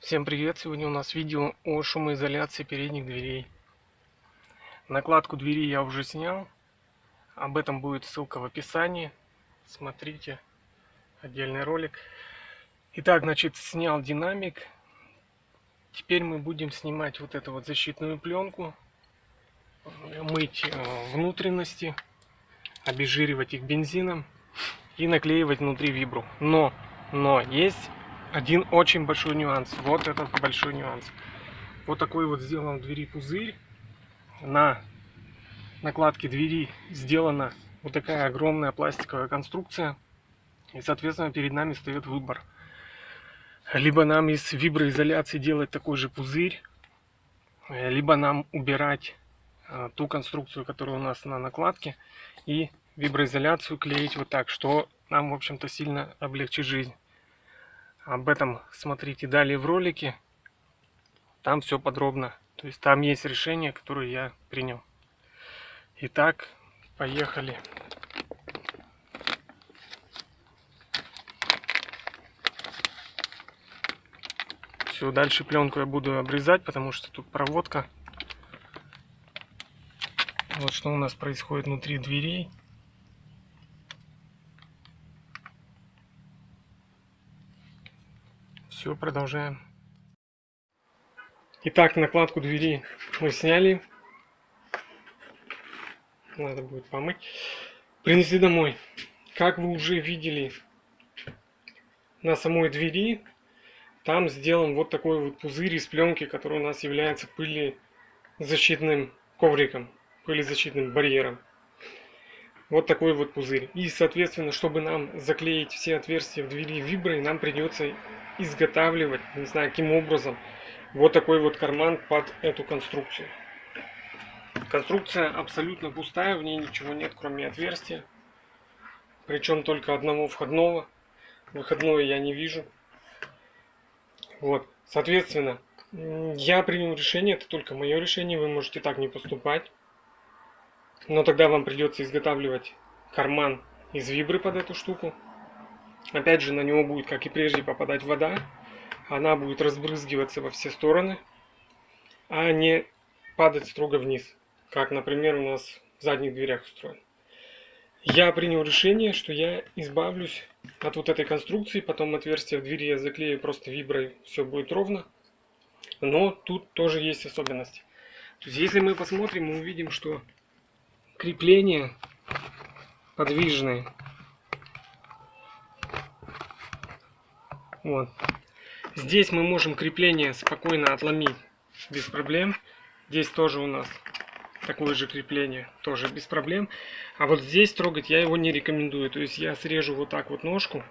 Всем привет! Сегодня у нас видео о шумоизоляции передних дверей. Накладку двери я уже снял. Об этом будет ссылка в описании. Смотрите отдельный ролик. Итак, значит, снял динамик. Теперь мы будем снимать вот эту вот защитную пленку, мыть внутренности, обезжиривать их бензином и наклеивать внутри вибру. Но есть один очень большой нюанс. Вот этот большой нюанс. Вот такой вот сделан в двери пузырь. На накладке двери сделана вот такая огромная пластиковая конструкция. И, соответственно, перед нами встает выбор. Либо нам из виброизоляции делать такой же пузырь, либо нам убирать ту конструкцию, которая у нас на накладке, и виброизоляцию клеить вот так, что нам, в общем-то, сильно облегчит жизнь. Об этом смотрите далее в ролике. Там все подробно. То есть там есть решение, которое я принял. Итак, поехали. Все, дальше пленку я буду обрезать, потому что тут проводка. Вот что у нас происходит внутри дверей. Все, продолжаем. Итак, накладку двери мы сняли. Надо будет помыть. Принесли домой. Как вы уже видели, на самой двери там сделан вот такой вот пузырь из пленки, который у нас является пылезащитным ковриком, пылезащитным барьером. Вот такой вот пузырь. И, соответственно, чтобы нам заклеить все отверстия в двери виброй, нам придется изготавливать, не знаю каким образом, вот такой вот карман под эту конструкцию. Конструкция абсолютно пустая, в ней ничего нет, кроме отверстия. Причем только одного входного. Выходное я не вижу. Вот, соответственно, я принял решение, это только мое решение, вы можете так не поступать. Но тогда вам придется изготавливать карман из вибры под эту штуку. Опять же, на него будет, как и прежде, попадать вода. Она будет разбрызгиваться во все стороны, а не падать строго вниз, как, например, у нас в задних дверях устроено. Я принял решение, что я избавлюсь от вот этой конструкции, потом отверстие в двери я заклею просто виброй, все будет ровно. Но тут тоже есть особенности. То есть, если мы посмотрим, мы увидим, что крепление подвижное. Вот. Здесь мы можем крепление спокойно отломить без проблем. Здесь тоже у нас такое же крепление, тоже без проблем. А вот здесь трогать я его не рекомендую. То есть я срежу вот так вот ножку,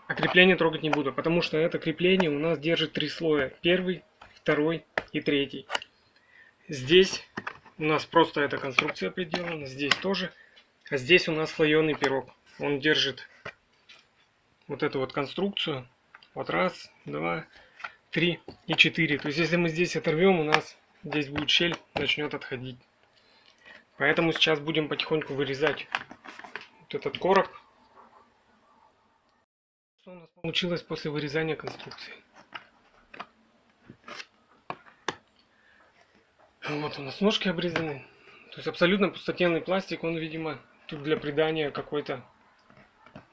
а крепление трогать не буду, потому что это крепление у нас держит 3 слоя. Первый, второй и третий. Здесь у нас просто эта конструкция приделана, здесь тоже. А здесь у нас слоеный пирог. Он держит вот эту вот конструкцию. Вот раз, два, 3 и 4. То есть если мы здесь оторвем, у нас здесь будет щель, начнет отходить. Поэтому сейчас будем потихоньку вырезать вот этот короб. Что у нас получилось после вырезания конструкции? Вот у нас ножки обрезаны. То есть абсолютно пустотенный пластик. Он, видимо, тут для придания какой-то,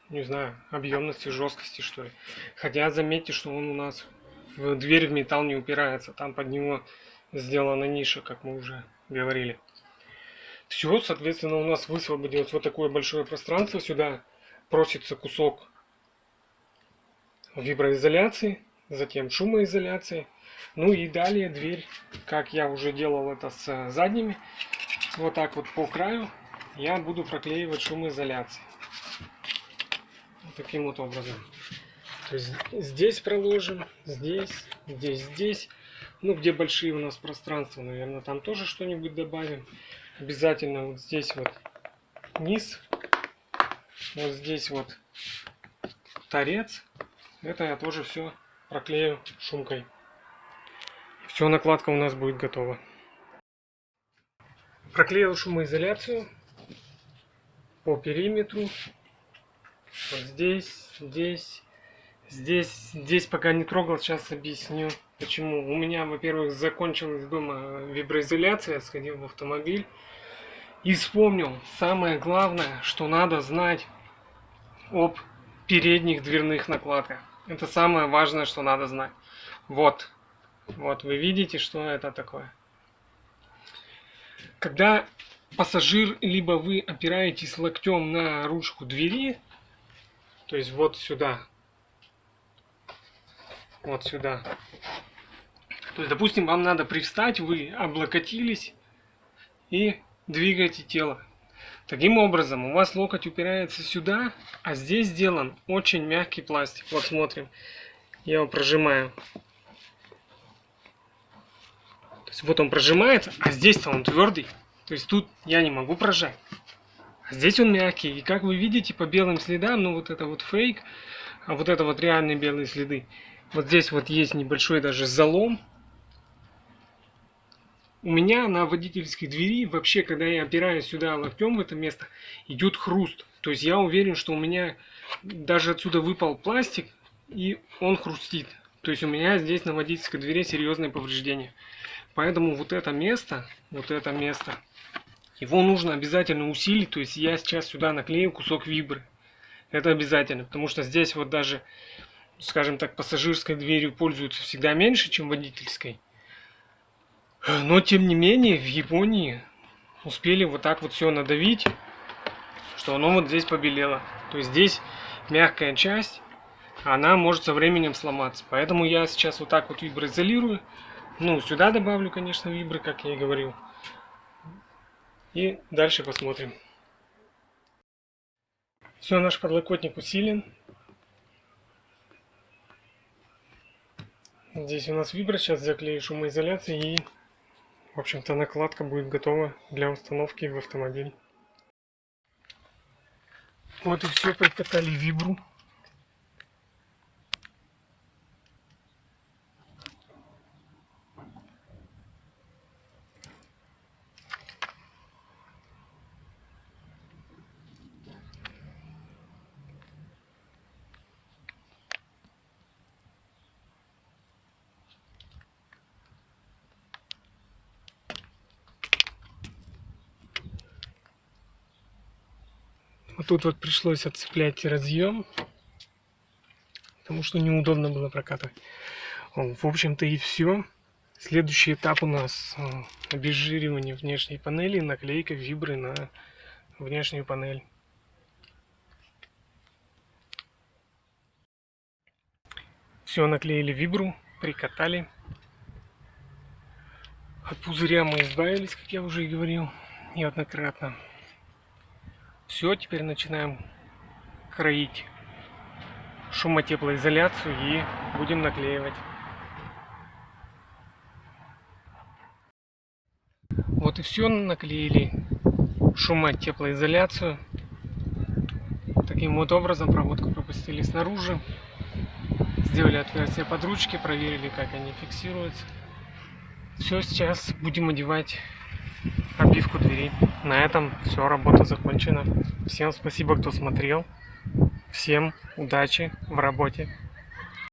не знаю, объемности, жесткости, что ли. Хотя заметьте, что он у нас в дверь в металл не упирается. Там под него сделана ниша, как мы уже говорили. Все, соответственно, у нас высвободилось вот такое большое пространство. Сюда просится кусок виброизоляции, затем шумоизоляции. Ну и далее дверь, как я уже делал это с задними, вот так вот по краю я буду проклеивать шумоизоляцией. Вот таким вот образом. То есть здесь проложим, здесь. Ну, где большие у нас пространства, наверное, там тоже что-нибудь добавим. Обязательно вот здесь вот низ. Вот здесь вот торец. Это я тоже все проклею шумкой. Все, накладка у нас будет готова. Проклеил шумоизоляцию по периметру. Вот здесь, Здесь пока не трогал, сейчас объясню почему. У меня, во-первых, закончилась дома виброизоляция, я сходил в автомобиль и вспомнил самое главное, что надо знать об передних дверных накладках. Это самое важное, что надо знать. Вот вы видите, что это такое. Когда пассажир, либо вы опираетесь локтем на ручку двери, то есть вот сюда, то есть, допустим, вам надо привстать, вы облокотились и двигаете тело. Таким образом, у вас локоть упирается сюда, а здесь сделан очень мягкий пластик. Вот смотрим, я его прожимаю. То есть вот он прожимается, а здесь-то он твердый. То есть тут я не могу прожать. А здесь он мягкий. И как вы видите по белым следам, ну вот это вот фейк, а вот это вот реальные белые следы. Вот здесь вот есть небольшой даже залом. У меня на водительской двери, вообще, когда я опираюсь сюда локтем в это место, идет хруст. То есть я уверен, что у меня даже отсюда выпал пластик, и он хрустит. То есть у меня здесь на водительской двери серьезные повреждения. Поэтому вот это место, его нужно обязательно усилить. То есть я сейчас сюда наклею кусок вибры. Это обязательно, потому что здесь вот даже, скажем так, пассажирской дверью пользуются всегда меньше, чем водительской. Но, тем не менее, в Японии успели вот так вот все надавить, что оно вот здесь побелело. То есть здесь мягкая часть, она может со временем сломаться. Поэтому я сейчас вот так вот виброизолирую. Ну, сюда добавлю, конечно, вибры, как я и говорил. И дальше посмотрим. Все, наш подлокотник усилен. Здесь у нас вибра, сейчас заклею шумоизоляцией, и, в общем-то, накладка будет готова для установки в автомобиль. Вот и все, прикатали вибру. Вот тут вот пришлось отцеплять разъем, потому что неудобно было прокатывать. В общем-то и все. Следующий этап у нас обезжиривание внешней панели, наклейка вибры на внешнюю панель. Все, наклеили вибру, прикатали. От пузыря мы избавились, как я уже и говорил неоднократно. Все, теперь начинаем кроить шумотеплоизоляцию и будем наклеивать. Вот и все, наклеили шумотеплоизоляцию. Таким вот образом проводку пропустили снаружи. Сделали отверстие под ручки, проверили, как они фиксируются. Все, сейчас будем одевать обивку дверей. На этом все, работа закончена. Всем спасибо, кто смотрел. Всем удачи в работе.